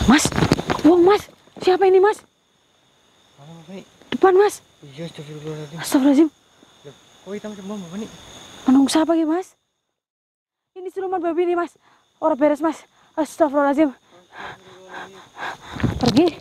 Mas, wow mas, siapa ini mas? Mana Bapak ini? Depan mas. Iya, astagfirullahaladzim. Astagfirullahaladzim. Kok hitam semua Bapak ini? Menunggu siapa ya mas? Ini siluman babi nih mas. Orang beres mas. Astagfirullahaladzim. Pergi.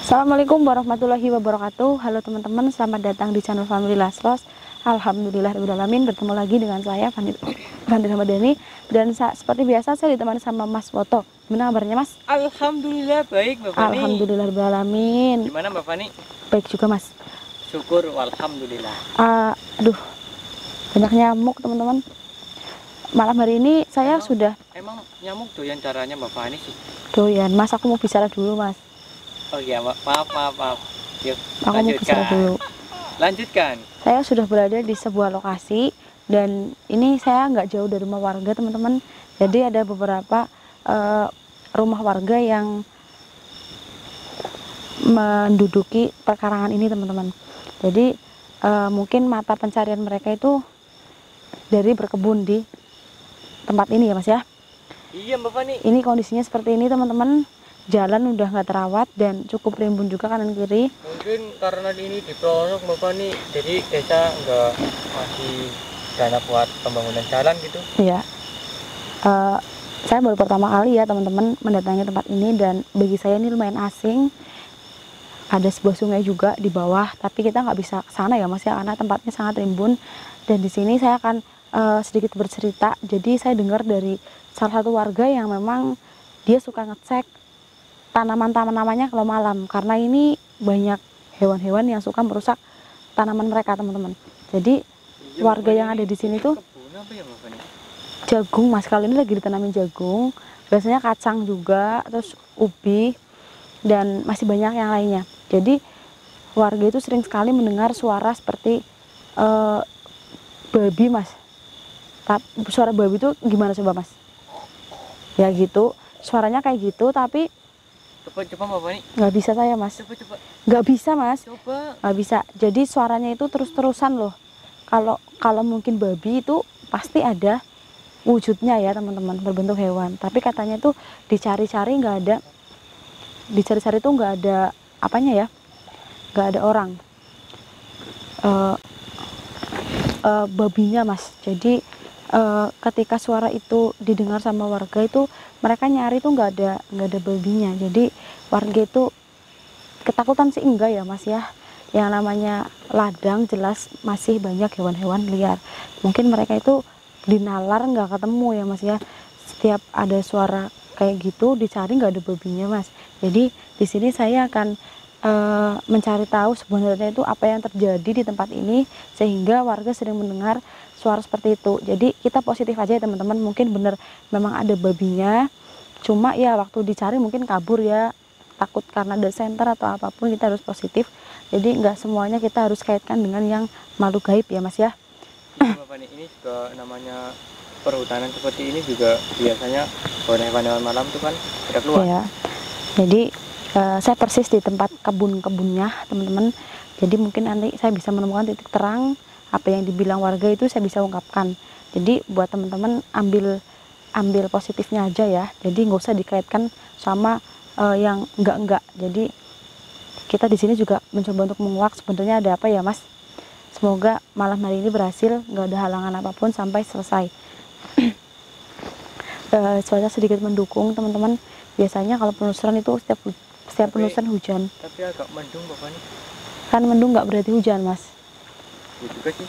Assalamualaikum warahmatullahi wabarakatuh. Halo teman-teman, selamat datang di channel Family Laslos. Alhamdulillahirobbilalamin, bertemu lagi dengan saya Fandi Ramadhani. Dan seperti biasa saya ditemani sama Mas Woto. Gimana kabarnya Mas? Alhamdulillah baik Mbak Fani. Alhamdulillahirobbilalamin. Gimana Mbak Fani? Baik juga Mas. Syukur, alhamdulillah. Aduh, banyak nyamuk teman-teman. Malam hari ini saya Emang nyamuk doyan caranya Mbak Fani sih? doyan. Mas, aku mau bicara dulu Mas. Oh iya, maaf. Yuk, Aku mau bicara dulu. Lanjutkan. Saya sudah berada di sebuah lokasi dan ini saya nggak jauh dari rumah warga teman-teman. Jadi ada beberapa rumah warga yang menduduki perkarangan ini teman-teman. Jadi mungkin mata pencarian mereka itu dari berkebun di tempat ini ya Mas ya. Iya Mbak Fani. Ini kondisinya seperti ini teman-teman. Jalan udah nggak terawat dan cukup rimbun juga kanan kiri. Mungkin karena ini di pelosok Mbak Fani, jadi desa nggak masih dana buat pembangunan jalan gitu. Iya. Saya baru pertama kali ya teman-teman mendatangi tempat ini dan bagi saya ini lumayan asing. Ada sebuah sungai juga di bawah, tapi kita nggak bisa ke sana ya Mas ya karena tempatnya sangat rimbun. Dan di sini saya akan sedikit bercerita. Jadi saya dengar dari salah satu warga yang memang dia suka ngecek tanaman-tanamannya kalau malam karena ini banyak hewan-hewan yang suka merusak tanaman mereka teman-teman. Jadi warga yang ada di sini tuh jagung Mas, kali ini lagi ditanamin jagung, biasanya kacang juga, terus ubi dan masih banyak yang lainnya. Jadi warga itu sering sekali mendengar suara seperti babi Mas. Suara babi itu gimana coba Mas? Ya gitu, suaranya kayak gitu tapi Coba Mbak Fani. nggak bisa saya Mas. Coba. Nggak bisa Mas. Coba. Nggak bisa. Jadi suaranya itu terus-terusan loh. Kalau mungkin babi itu pasti ada wujudnya ya teman-teman, berbentuk hewan. Tapi katanya tuh dicari-cari nggak ada. Dicari-cari tuh nggak ada apanya ya. Nggak ada orang. Babinya Mas. Jadi ketika suara itu didengar sama warga itu mereka nyari tuh nggak ada babinya. Jadi warga itu ketakutan sih enggak ya Mas ya. Yang namanya ladang jelas masih banyak hewan-hewan liar. Mungkin mereka itu dinalar nggak ketemu ya Mas ya. Setiap ada suara kayak gitu dicari nggak ada babinya Mas. Jadi di sini saya akan mencari tahu sebenarnya itu apa yang terjadi di tempat ini sehingga warga sering mendengar suara seperti itu. Jadi kita positif aja ya teman-teman, mungkin bener memang ada babinya, cuma ya waktu dicari mungkin kabur ya, takut karena ada senter atau apapun. Kita harus positif, jadi nggak semuanya kita harus kaitkan dengan yang makhluk gaib ya Mas ya. Bapak ini juga namanya perhutanan seperti ini juga biasanya hewan-hewan malam itu kan tidak keluar Ya, jadi saya persis di tempat kebun-kebunnya teman-teman, jadi mungkin nanti saya bisa menemukan titik terang apa yang dibilang warga itu saya bisa ungkapkan. Jadi buat teman-teman ambil positifnya aja ya, jadi nggak usah dikaitkan sama yang enggak. Jadi kita di sini juga mencoba untuk menguak sebenarnya ada apa ya Mas. Semoga malam hari ini berhasil, nggak ada halangan apapun sampai selesai. Cuaca sedikit mendukung teman-teman. Biasanya kalau penelusuran itu setiap penelusuran hujan. Tapi agak mendung Bapak ini. Kan mendung nggak berarti hujan Mas. Ya juga sih.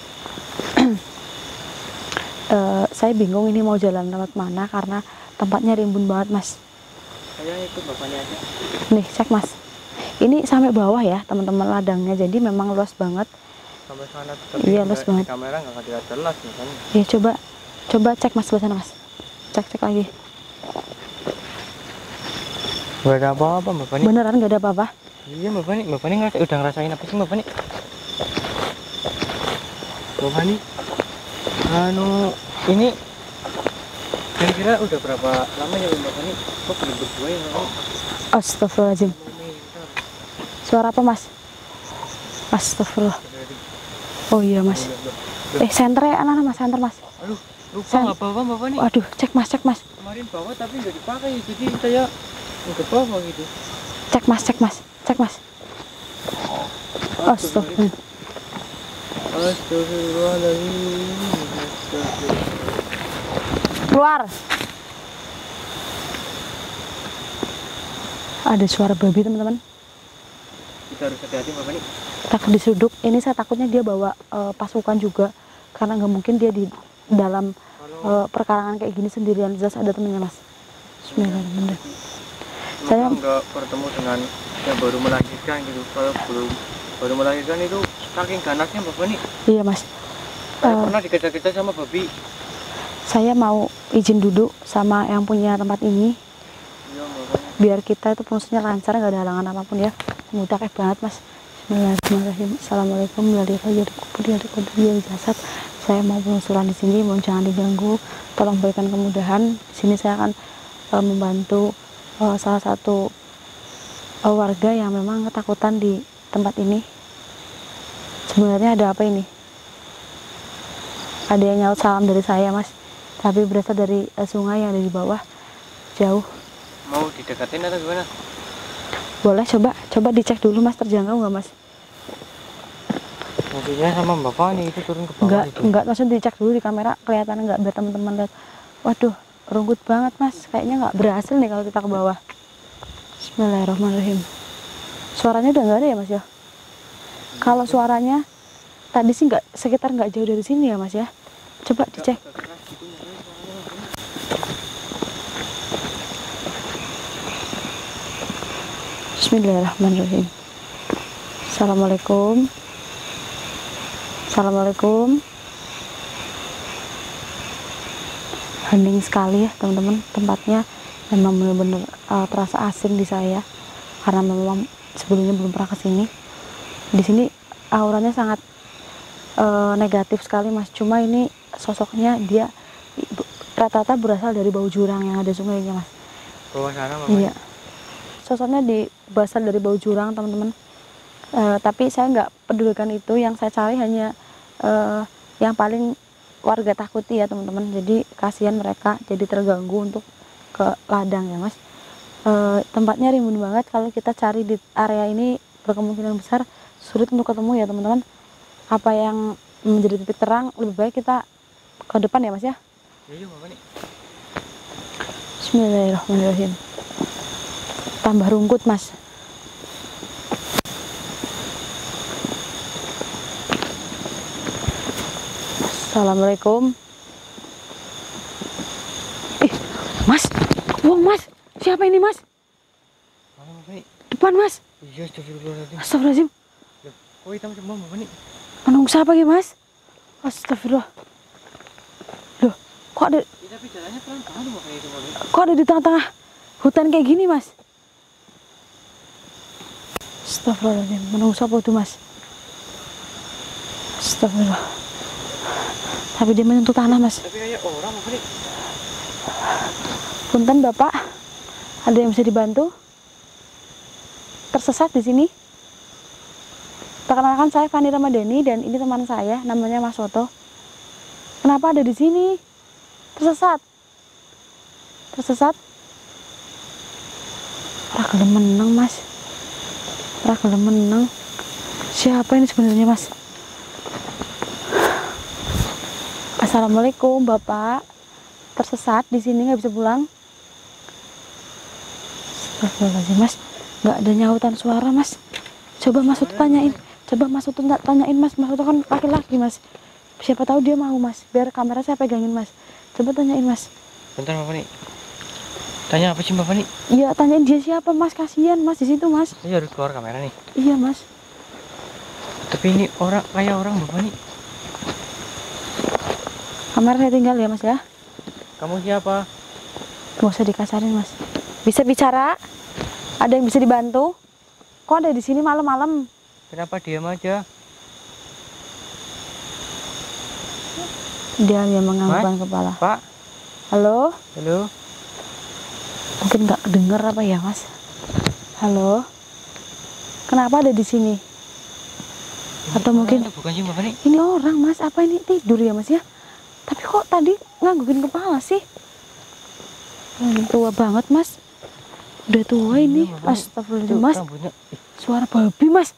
Saya bingung ini mau jalan lewat mana karena tempatnya rimbun banget Mas. Saya ikut Bapaknya aja. Nih cek Mas, ini sampai bawah ya teman-teman ladangnya, jadi memang luas banget. Sampai sana. Iya luas banget. Kamera nggak kelihatan jelas kan? Ya coba cek Mas sebelah sana Mas. Cek lagi. Gak ada apa-apa Mbak Fani. Beneran nggak ada apa-apa? Iya Mbak Fani udah ngerasain apa sih Mbak Fani? Mbak Fani, ini kira-kira udah berapa lama ya Mbak Fani? Kok belum berdua ya Mbak Fani? Astagfirullahaladzim. Suara apa Mas? Astagfirullah. Oh iya Mas. Senternya anak-anak Mas, senter Mas. Aduh, Lupa nggak bawa Bapak nih. Waduh, cek mas. Kemarin bawa tapi nggak dipakai, jadi saya nggak bawa gitu. Cek mas. Astagfirullah. Astagfirullahaladzim. Keluar. Ada suara babi teman-teman. Kita harus hati-hati Bapak nih. Takut disuduk. Ini saya takutnya dia bawa pasukan juga, karena nggak mungkin dia di dalam perkarangan kayak gini sendirian. Jelas ada temennya mas. Bismillahirrahmanirrahim. Saya nggak bertemu dengan yang baru melahirkan gitu. Kalau baru melahirkan itu saking ganasnya Bapak nih. iya mas. Saya pernah dikejar-kejar sama babi. Saya mau izin duduk sama yang punya tempat ini, Iya Bapak. biar kita itu prosesnya lancar, nggak ada halangan apapun ya. Mudah kayak banget mas. Bismillahirrahmanirrahim. Assalamualaikum warahmatullahi wabarakatuh. Saya mau penelusuran di sini, mohon jangan diganggu. Tolong berikan kemudahan. Di sini saya akan membantu salah satu warga yang memang ketakutan di tempat ini. Sebenarnya ada apa ini? Ada yang nyaut salam dari saya mas, tapi berasal dari sungai yang ada di bawah jauh. Mau didekatin atau gimana? Boleh coba dicek dulu mas, terjangkau nggak mas? Maksudnya sama Bapak nih itu turun ke bawah itu. Enggak, maksudnya dicek dulu di kamera kelihatan nggak, biar teman-teman lihat. Waduh, rungkut banget mas, kayaknya nggak berhasil nih kalau kita ke bawah. Bismillahirrahmanirrahim. Suaranya udah nggak ada ya mas ya? Kalau suaranya tadi sih sekitar nggak jauh dari sini ya mas ya. Coba dicek. Bismillahirrahmanirrahim. Assalamualaikum. Hening sekali ya teman-teman, tempatnya memang benar-benar terasa asing di saya, karena memang sebelumnya belum pernah kesini. Di sini auranya sangat negatif sekali mas. Cuma ini sosoknya dia rata-rata berasal dari bau jurang yang ada sungainya mas. Bawah sana Bapak. Iya. Sosoknya berasal dari bau jurang teman-teman. Tapi saya nggak pedulikan itu. Yang saya cari hanya yang paling warga takuti ya teman-teman. Jadi kasihan mereka, jadi terganggu untuk ke ladang ya mas. Tempatnya rimbun banget. Kalau kita cari di area ini berkemungkinan besar sulit untuk ketemu ya teman-teman. Apa yang menjadi titik terang, lebih baik kita ke depan ya mas ya. Iya Bapak nih. Bismillahirrahmanirrahim. Tambah rungkut mas. Assalamualaikum. Mas, wong mas, siapa ini mas? Mana Bapak nih? Depan mas. Iya, astagfirullahaladzim. Astagfirullahaladzim. Oh hitam semua Bapak nih. Menung siapa ya mas? Astagfirullah. Loh, kok ada? Ya, tapi jalannya pelan-pelan Bapak itu Bapak. Kok ada di tengah-tengah hutan kayak gini mas? Astagfirullahaladzim. Menung siapa itu mas? Astagfirullah. Tapi dia menyentuh tanah mas. Tapi kayak orang Bapak nih. Punten bapak, ada yang bisa dibantu? Tersesat di sini. Perkenalkan, saya Fani Ramadhani dan ini teman saya, namanya Mas Soto. Kenapa ada di sini? Tersesat. Ragelem menang mas. Ragelem menang. Siapa ini sebenarnya mas? Assalamualaikum bapak. Tersesat di sini, nggak bisa pulang. Astagfirullahaladzim mas, nggak ada nyautan suara mas. Coba Mas Soto tanyain. Tanyain mas. Mas Soto kan laki-laki mas. Siapa tahu dia mau mas. Biar kamera saya pegangin mas. Coba tanyain mas. Bentar Bapak nih. Tanya apa sih Bapak nih? Iya, tanyain dia siapa mas. Kasihan mas di situ mas. Saya harus keluar kamera nih. Iya mas. Tapi ini orang kayak orang Bapak nih. Kamera saya tinggal ya mas ya. Kamu siapa? Gak usah dikasarin mas. Bisa bicara? Ada yang bisa dibantu? Kok ada di sini malam-malam? Kenapa diam aja? Dia yang menganggukkan kepala. Pak? Halo? Halo? Mungkin nggak kedenger apa ya mas? Halo? Kenapa ada di sini? Atau mungkin bukan sih Bapak nih? ini orang mas? Apa ini tidur ya mas ya? Tapi kok tadi nganggukin kepala sih? Tua banget mas, udah tua ini. Astagfirullahaladzim mas, suara babi mas.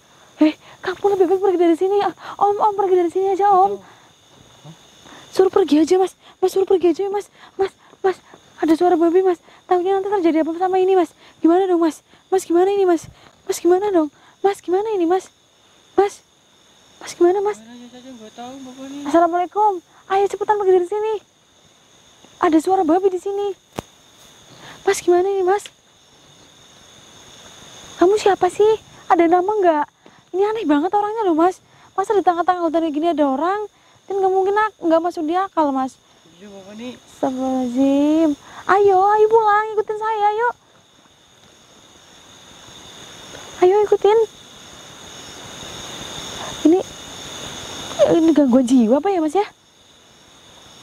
Kamu lebih baik pergi dari sini ya. Om pergi dari sini aja om. Suruh pergi aja mas, suruh pergi aja mas. Mas, ada suara babi mas. Takutnya nanti terjadi apa sama ini mas. Gimana dong mas? Mas gimana ini mas? Mas gimana dong? Mas gimana ini mas? Mas gimana mas? Assalamualaikum. Ayo cepetan pergi dari sini. Ada suara babi di sini. Mas gimana ini mas? Kamu siapa sih? Ada nama nggak? Ini aneh banget orangnya loh mas. Masa di tengah-tengah hutan kayak gini ada orang? Kan nggak mungkin nggak masuk di akal mas. Astagfirullahaladzim. Ayo pulang, ikutin saya, ayo. Ayo ikutin. Ini gangguan jiwa apa ya mas ya?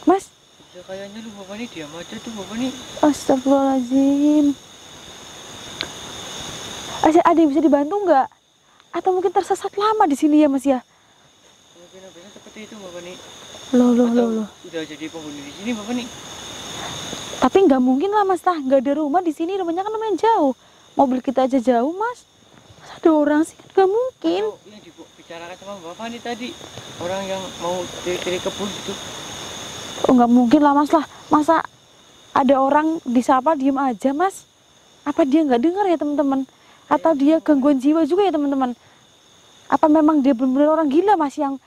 Mas? Ya kayaknya lu bapak nih diam aja tuh bapak nih. Astagfirullahaladzim. Ada yang bisa dibantu nggak? Atau mungkin tersesat lama di sini ya mas ya? Mungkin habisnya seperti itu bapak nih. Loh. Udah jadi penghuni di sini bapak nih. Tapi nggak mungkin lah mas, nggak ada rumah di sini, rumahnya kan lumayan jauh. Mobil kita aja jauh mas. Masa ada orang sih? Nggak mungkin. Oh, yang dibicarakan sama bapak nih tadi, orang yang mau cari kebun gitu. Oh nggak mungkin lah mas lah. Masa ada orang disapa diem aja mas? Apa dia nggak dengar ya teman-teman? Atau dia gangguan jiwa juga ya teman-teman? Apa memang dia benar-benar orang gila mas yang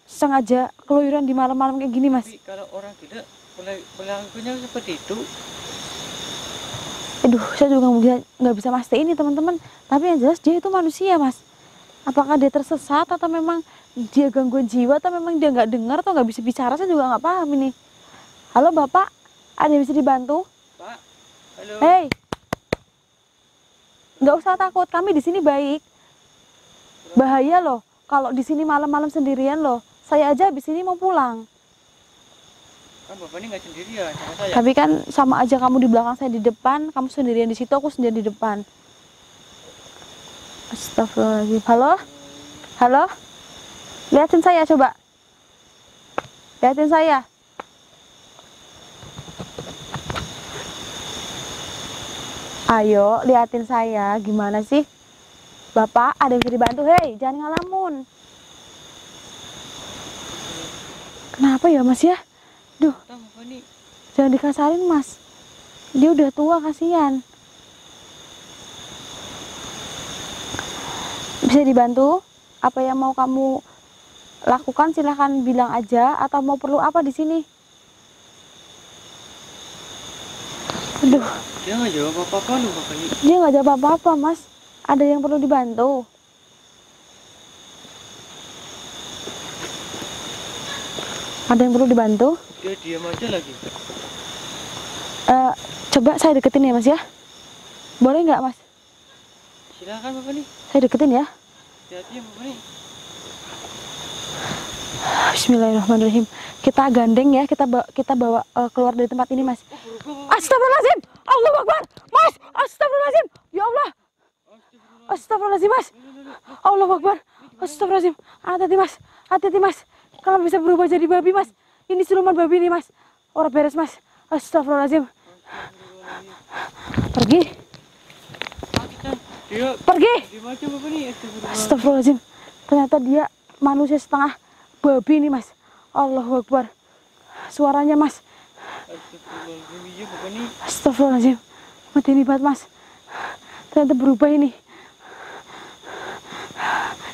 sengaja keluyuran di malam-malam kayak gini mas? Tapi kalau orang gila perilakunya seperti itu. Aduh, saya juga nggak bisa mastiin ini teman-teman. Tapi yang jelas dia itu manusia mas. Apakah dia tersesat atau memang dia gangguan jiwa atau memang dia nggak dengar atau nggak bisa bicara, saya juga nggak paham ini. Halo bapak, ada yang bisa dibantu? Pak, halo. Hei, nggak usah takut, kami di sini baik. Bahaya loh, kalau di sini malam-malam sendirian loh. Saya aja habis ini mau pulang. Kan bapak ini nggak sendirian sama saya. Tapi kan sama aja, kamu di belakang, saya di depan. Kamu sendirian di situ, aku sendirian di depan. Astagfirullahaladzim. Halo, liatin saya coba. Liatin saya. Ayo, liatin saya. Gimana sih? Bapak, ada yang bisa dibantu? Hei, jangan ngalamun. Kenapa ya mas ya? Duh, jangan dikasarin mas. Dia udah tua, kasihan. Bisa dibantu? Apa yang mau kamu lakukan silahkan bilang aja. Atau mau perlu apa di sini? Aduh. Dia nggak jawab apa-apa loh bapak ini. Dia nggak jawab apa-apa mas. Ada yang perlu dibantu? Ada yang perlu dibantu? Dia diam aja lagi. Coba saya deketin ya mas ya. Boleh nggak mas? Silakan bapak nih. Saya deketin ya. Hati-hati ya bapak nih. Bismillahirrahmanirrahim. Kita gandeng ya, kita bawa keluar dari tempat ini mas. Astagfirullahaladzim. Allahu Akbar. Mas, astagfirullahaladzim. Ya Allah. Astagfirullahaladzim mas. Allahu Akbar. Astagfirullahaladzim. Hati-hati mas. Hati-hati mas. Kalau bisa berubah jadi babi mas. Ini siluman babi nih mas. Orang beres mas. Astagfirullahaladzim. Pergi. Pergi. Astagfirullahaladzim. Ternyata dia manusia setengah babi nih mas. Allahu Akbar. Suaranya mas. Astagfirullahaladzim. Mati ini banget mas. Ternyata berubah ini.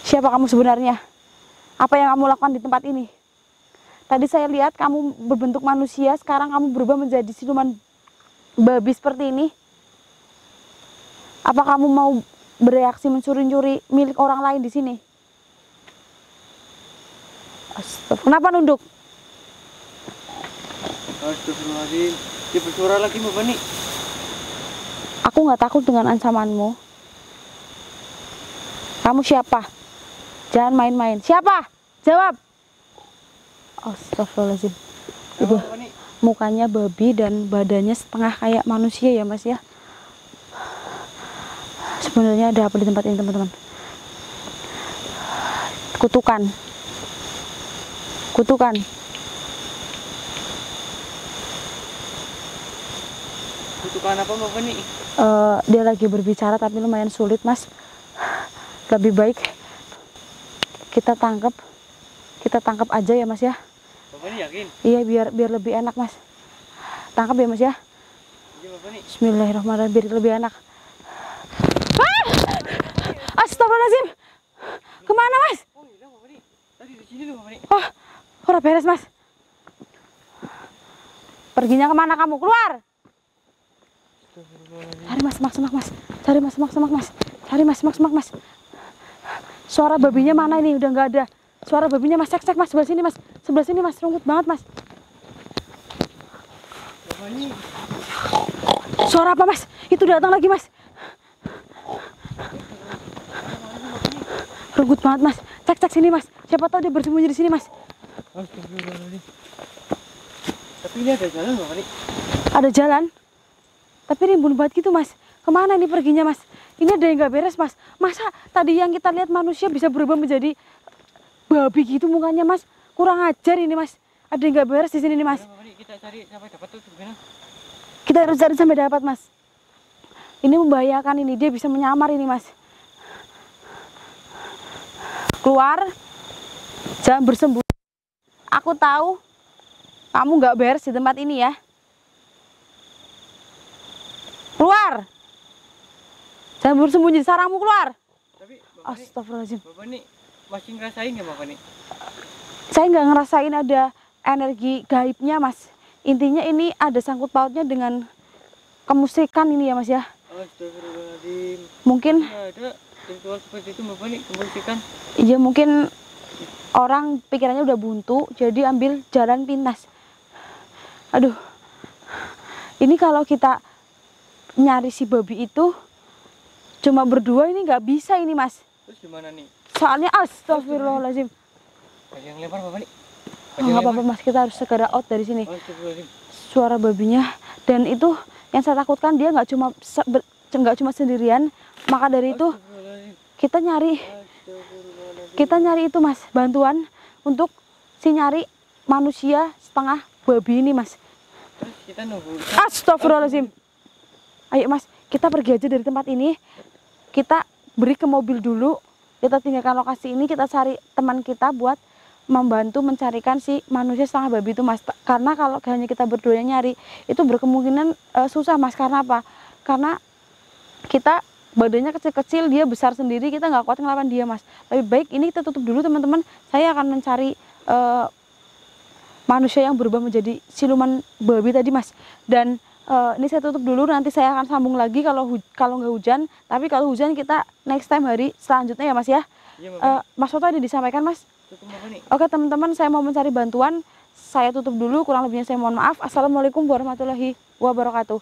Siapa kamu sebenarnya? Apa yang kamu lakukan di tempat ini? Tadi saya lihat kamu berbentuk manusia, sekarang kamu berubah menjadi siluman babi seperti ini. Apa kamu mau bereaksi mencuri-curi milik orang lain di sini? Astagfirullah. Kenapa nunduk? Astagfirullahaladzim. Dia bersuara lagi bapak nih. Aku nggak takut dengan ancamanmu. Kamu siapa? Jangan main-main. Siapa? Jawab. Astagfirullahaladzim. Mukanya babi dan badannya setengah kayak manusia ya mas ya. Sebenarnya ada apa di tempat ini teman-teman? Kutukan. Kutukan. Membutuhkan apa Bapak nih? Dia lagi berbicara tapi lumayan sulit mas. Lebih baik kita tangkap aja ya mas ya. Bapak nih yakin? Iya, biar lebih enak mas. Tangkap ya mas ya. Iya Bapak nih. Bismillahirrahmanirrahim, biar lebih enak. Astagfirullahaladzim. Kemana mas? Oh iya Bapak nih. Tadi di sini loh Bapak nih. Oh, ora beres mas. Perginya kemana kamu? Keluar. Cari mas, semak mas. Cari mas, semak mas. Cari mas, semak mas. Suara babinya mana ini? Udah nggak ada. Suara babinya mas, cek mas, sebelah sini mas. Sebelah sini mas, rumput banget mas. Bapak nih. Suara apa mas? Itu datang lagi mas. Rumput banget mas. Cek sini mas. Siapa tahu dia bersembunyi di sini mas. Astagfirullahaladzim. Tapi ini ada jalan Bapak nih. Ada jalan. Tapi rimbun banget gitu mas. Kemana ini perginya mas? Ini ada yang nggak beres mas. Masa tadi yang kita lihat manusia bisa berubah menjadi babi gitu mukanya mas? Kurang ajar ini mas. Ada yang nggak beres di sini nih mas. Bapak nih, kita cari sampai dapat tuh gimana? Kita harus cari sampai dapat mas. Ini membahayakan ini. Dia bisa menyamar ini mas. Keluar. Jangan bersembunyi. Aku tahu kamu nggak beres di tempat ini ya. Keluar. Jangan bersembunyi di sarangmu, keluar. Tapi Bapak nih, Astagfirullahaladzim. Bapak nih masih ngerasain nggak Bapak nih? Saya nggak ngerasain ada energi gaibnya mas. Intinya ini ada sangkut pautnya dengan kemusikan ini ya mas ya. Astagfirullahaladzim. Mungkin Nggak ada ritual seperti itu Bapak nih, kemusikan. iya mungkin orang pikirannya udah buntu jadi ambil jalan pintas. Aduh, ini kalau kita nyari si babi itu cuma berdua ini nggak bisa ini mas. Terus gimana nih? Soalnya astagfirullahaladzim. Ada yang lempar Bapak nih? Nggak apa-apa mas, kita harus segera out dari sini. Astagfirullahaladzim. Suara babinya, dan itu yang saya takutkan dia nggak cuma sendirian. Maka dari itu Astagfirullahaladzim. kita nyari itu mas, bantuan untuk si nyari manusia setengah babi ini mas. Terus kita nunggu. Astagfirullahaladzim. Ayo mas, kita pergi aja dari tempat ini. Kita beri ke mobil dulu. Kita tinggalkan lokasi ini, kita cari teman kita buat membantu mencarikan si manusia setengah babi itu mas. Karena kalau hanya kita berdua yang nyari, itu berkemungkinan susah mas. Karena apa? Karena kita badannya kecil-kecil, dia besar sendiri, kita nggak kuat ngelawan dia mas. Lebih baik ini kita tutup dulu teman-teman. Saya akan mencari manusia yang berubah menjadi siluman babi tadi mas. Dan ini saya tutup dulu, nanti saya akan sambung lagi kalau nggak hujan. Tapi kalau hujan kita next time hari selanjutnya ya mas ya. Iya, Bapak. Mas Soto ada disampaikan mas? Tutup Bapak nih. Oke teman-teman, saya mau mencari bantuan. Saya tutup dulu, kurang lebihnya saya mohon maaf. Assalamualaikum warahmatullahi wabarakatuh.